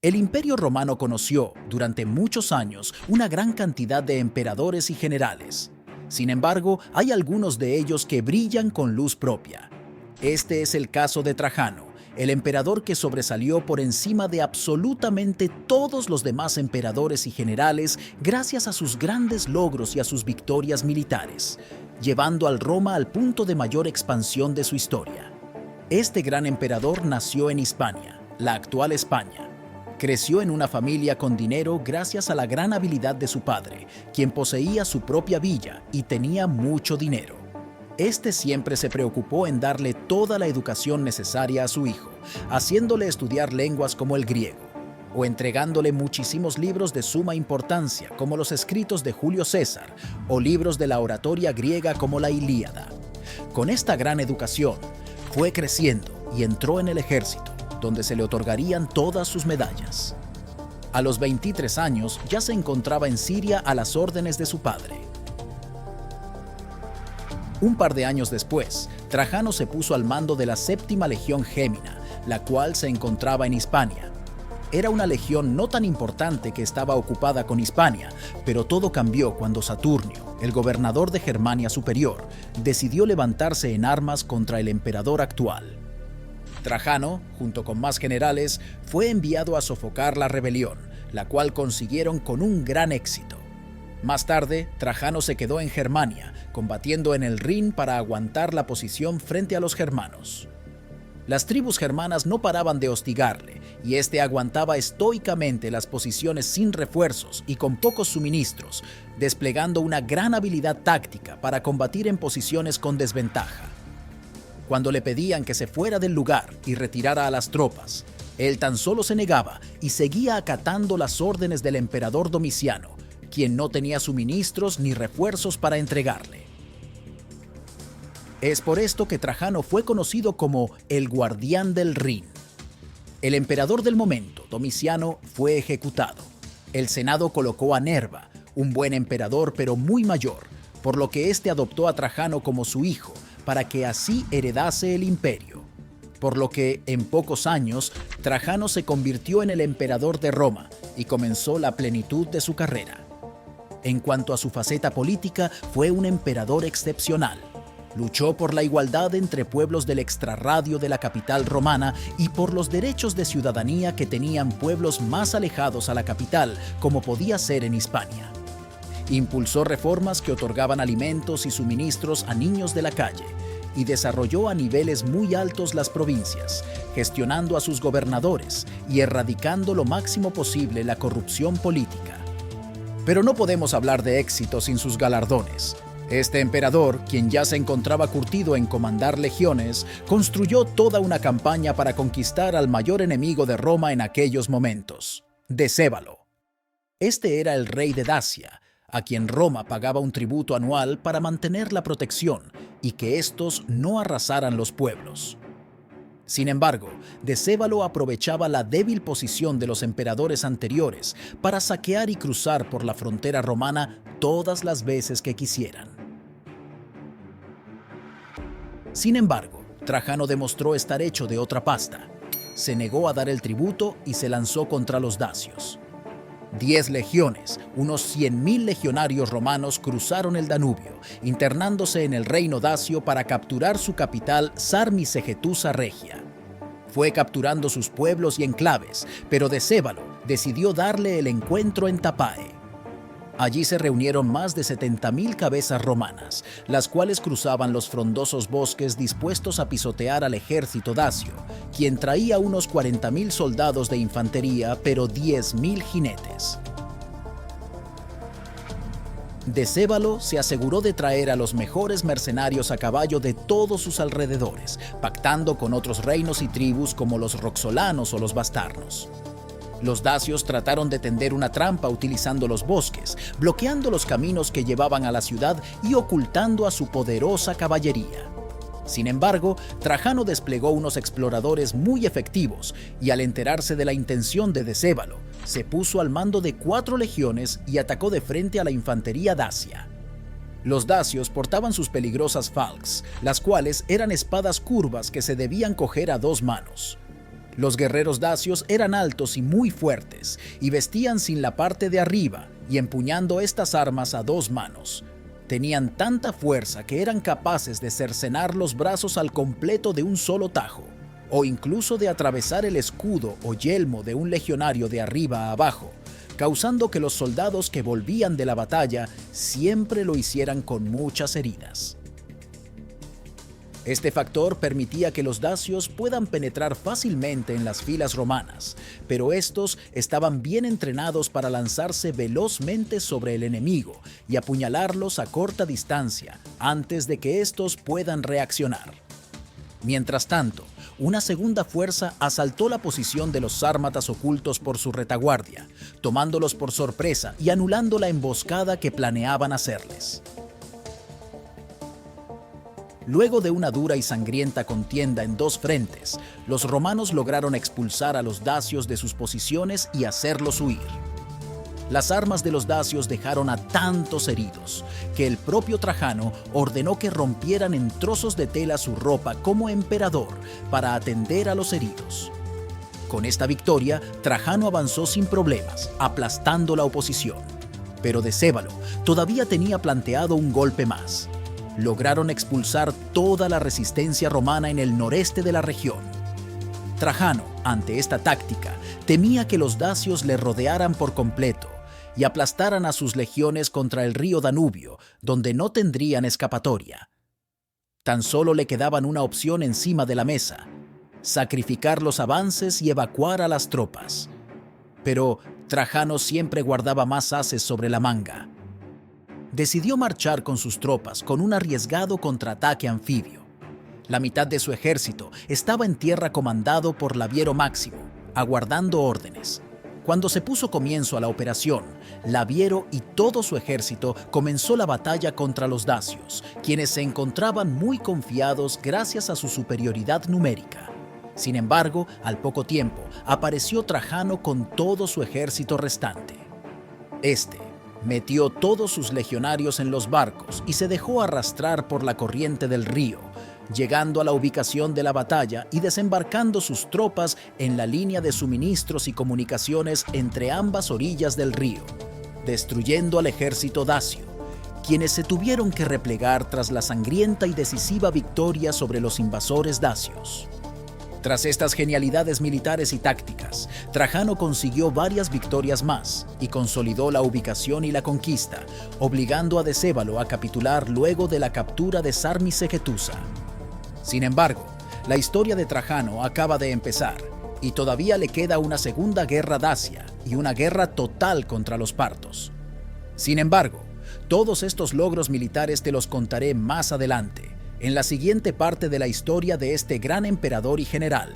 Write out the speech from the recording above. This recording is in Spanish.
El Imperio Romano conoció, durante muchos años, una gran cantidad de emperadores y generales. Sin embargo, hay algunos de ellos que brillan con luz propia. Este es el caso de Trajano, el emperador que sobresalió por encima de absolutamente todos los demás emperadores y generales gracias a sus grandes logros y a sus victorias militares, llevando al Roma al punto de mayor expansión de su historia. Este gran emperador nació en Hispania, la actual España. Creció en una familia con dinero gracias a la gran habilidad de su padre, quien poseía su propia villa y tenía mucho dinero. Este siempre se preocupó en darle toda la educación necesaria a su hijo, haciéndole estudiar lenguas como el griego, o entregándole muchísimos libros de suma importancia, como los escritos de Julio César, o libros de la oratoria griega como la Ilíada. Con esta gran educación, fue creciendo y entró en el ejército, donde se le otorgarían todas sus medallas. A los 23 años ya se encontraba en Siria a las órdenes de su padre. Un par de años después, Trajano se puso al mando de la séptima legión Gémina, la cual se encontraba en Hispania. Era una legión no tan importante que estaba ocupada con Hispania, pero todo cambió cuando Saturnio, el gobernador de Germania Superior, decidió levantarse en armas contra el emperador actual. Trajano, junto con más generales, fue enviado a sofocar la rebelión, la cual consiguieron con un gran éxito. Más tarde, Trajano se quedó en Germania, combatiendo en el Rin para aguantar la posición frente a los germanos. Las tribus germanas no paraban de hostigarle, y este aguantaba estoicamente las posiciones sin refuerzos y con pocos suministros, desplegando una gran habilidad táctica para combatir en posiciones con desventaja. Cuando le pedían que se fuera del lugar y retirara a las tropas, él tan solo se negaba y seguía acatando las órdenes del emperador Domiciano, quien no tenía suministros ni refuerzos para entregarle. Es por esto que Trajano fue conocido como el guardián del Rin. El emperador del momento, Domiciano, fue ejecutado. El Senado colocó a Nerva, un buen emperador pero muy mayor, por lo que éste adoptó a Trajano como su hijo, para que así heredase el imperio. Por lo que, en pocos años, Trajano se convirtió en el emperador de Roma y comenzó la plenitud de su carrera. En cuanto a su faceta política, fue un emperador excepcional. Luchó por la igualdad entre pueblos del extrarradio de la capital romana y por los derechos de ciudadanía que tenían pueblos más alejados a la capital, como podía ser en Hispania. Impulsó reformas que otorgaban alimentos y suministros a niños de la calle y desarrolló a niveles muy altos las provincias, gestionando a sus gobernadores y erradicando lo máximo posible la corrupción política. Pero no podemos hablar de éxito sin sus galardones. Este emperador, quien ya se encontraba curtido en comandar legiones, construyó toda una campaña para conquistar al mayor enemigo de Roma en aquellos momentos, Decébalo. Este era el rey de Dacia, a quien Roma pagaba un tributo anual para mantener la protección y que éstos no arrasaran los pueblos. Sin embargo, Decébalo aprovechaba la débil posición de los emperadores anteriores para saquear y cruzar por la frontera romana todas las veces que quisieran. Sin embargo, Trajano demostró estar hecho de otra pasta. Se negó a dar el tributo y se lanzó contra los dacios. 10 legiones, unos 100.000 legionarios romanos cruzaron el Danubio, internándose en el reino dacio para capturar su capital Sarmisegetusa Regia. Fue capturando sus pueblos y enclaves, pero Decébalo decidió darle el encuentro en Tapae. Allí se reunieron más de 70.000 cabezas romanas, las cuales cruzaban los frondosos bosques dispuestos a pisotear al ejército dacio, quien traía unos 40.000 soldados de infantería, pero 10.000 jinetes. Decébalo se aseguró de traer a los mejores mercenarios a caballo de todos sus alrededores, pactando con otros reinos y tribus como los roxolanos o los bastarnos. Los dacios trataron de tender una trampa utilizando los bosques, bloqueando los caminos que llevaban a la ciudad y ocultando a su poderosa caballería. Sin embargo, Trajano desplegó unos exploradores muy efectivos y al enterarse de la intención de Decébalo, se puso al mando de 4 legiones y atacó de frente a la infantería dacia. Los dacios portaban sus peligrosas falx, las cuales eran espadas curvas que se debían coger a 2 manos. Los guerreros dacios eran altos y muy fuertes, y vestían sin la parte de arriba y empuñando estas armas a dos manos. Tenían tanta fuerza que eran capaces de cercenar los brazos al completo de un solo tajo, o incluso de atravesar el escudo o yelmo de un legionario de arriba a abajo, causando que los soldados que volvían de la batalla siempre lo hicieran con muchas heridas. Este factor permitía que los dacios puedan penetrar fácilmente en las filas romanas, pero estos estaban bien entrenados para lanzarse velozmente sobre el enemigo y apuñalarlos a corta distancia antes de que estos puedan reaccionar. Mientras tanto, una segunda fuerza asaltó la posición de los sármatas ocultos por su retaguardia, tomándolos por sorpresa y anulando la emboscada que planeaban hacerles. Luego de una dura y sangrienta contienda en dos frentes, los romanos lograron expulsar a los dacios de sus posiciones y hacerlos huir. Las armas de los dacios dejaron a tantos heridos que el propio Trajano ordenó que rompieran en trozos de tela su ropa como emperador para atender a los heridos. Con esta victoria, Trajano avanzó sin problemas, aplastando la oposición. Pero Decébalo todavía tenía planteado un golpe más. Lograron expulsar toda la resistencia romana en el noreste de la región. Trajano, ante esta táctica, temía que los dacios le rodearan por completo y aplastaran a sus legiones contra el río Danubio, donde no tendrían escapatoria. Tan solo le quedaban una opción encima de la mesa: sacrificar los avances y evacuar a las tropas. Pero Trajano siempre guardaba más ases sobre la manga. Decidió marchar con sus tropas con un arriesgado contraataque anfibio. La mitad de su ejército estaba en tierra comandado por Labiero Máximo, aguardando órdenes. Cuando se puso comienzo a la operación, Labiero y todo su ejército comenzó la batalla contra los dacios, quienes se encontraban muy confiados gracias a su superioridad numérica. Sin embargo, al poco tiempo, apareció Trajano con todo su ejército restante. Este metió todos sus legionarios en los barcos y se dejó arrastrar por la corriente del río, llegando a la ubicación de la batalla y desembarcando sus tropas en la línea de suministros y comunicaciones entre ambas orillas del río, destruyendo al ejército dacio, quienes se tuvieron que replegar tras la sangrienta y decisiva victoria sobre los invasores dacios. Tras estas genialidades militares y tácticas, Trajano consiguió varias victorias más y consolidó la ubicación y la conquista, obligando a Decébalo a capitular luego de la captura de Sarmisegetusa. Sin embargo, la historia de Trajano acaba de empezar y todavía le queda una segunda guerra dacia y una guerra total contra los partos. Sin embargo, todos estos logros militares te los contaré más adelante, en la siguiente parte de la historia de este gran emperador y general.